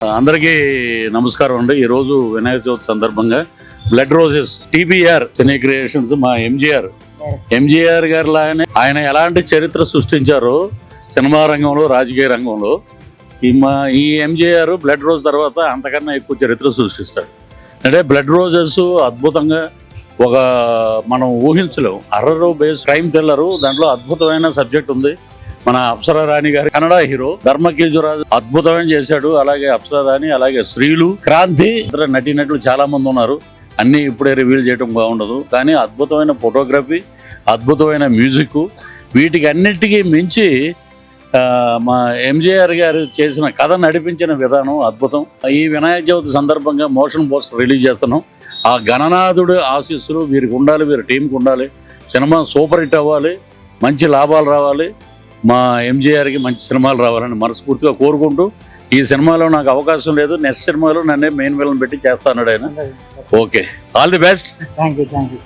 అందరికీ నమస్కారం అండి. ఈరోజు వినాయక చవితి సందర్భంగా బ్లడ్ రోజెస్ TBR సినీ క్రియేషన్స్ మా ఎంజీఆర్ గారు లాగానే ఆయన ఎలాంటి చరిత్ర సృష్టించారో సినిమా రంగంలో, రాజకీయ రంగంలో ఈ ఎంజీఆర్ బ్లడ్ రోజ్ తర్వాత అంతకన్నా ఎక్కువ చరిత్ర సృష్టిస్తాడు. అంటే బ్లడ్ రోజెస్ అద్భుతంగా ఒక మనం ఊహించలేము. హర్రర్ బేస్ క్రైమ్ థ్రిల్లర్, దాంట్లో అద్భుతమైన సబ్జెక్ట్ ఉంది. మన అప్సరా రాణి గారి కన్నడ హీరో ధర్మకీజురాజు అద్భుతమైన చేశాడు. అలాగే అప్సరా రాణి, అలాగే శ్రీలు, క్రాంతి, ఇతర నటీనటులు చాలా మంది ఉన్నారు. అన్నీ ఇప్పుడే రివీల్ చేయడం బాగుండదు, కానీ అద్భుతమైన ఫోటోగ్రఫీ, అద్భుతమైన మ్యూజిక్, వీటికి అన్నిటికీ మించి మా ఎంజీఆర్ గారు చేసిన కథ నడిపించిన విధానం అద్భుతం. ఈ వినాయక చవితి సందర్భంగా మోషన్ పోస్టర్ రిలీజ్ చేస్తున్నాం. ఆ గణనాథుడు ఆశీస్సులు వీరికి ఉండాలి, వీరి టీంకి ఉండాలి. సినిమా సూపర్ హిట్ అవ్వాలి, మంచి లాభాలు రావాలి, మా ఎంజీఆర్కి మంచి సినిమాలు రావాలని మనస్ఫూర్తిగా కోరుకుంటూ, ఈ సినిమాలో నాకు అవకాశం లేదు, నెక్స్ట్ సినిమాలో నన్నే మెయిన్ విలన్ పెట్టి చేస్తాను ఆయన. Okay, all the best. Thank you. Thank you.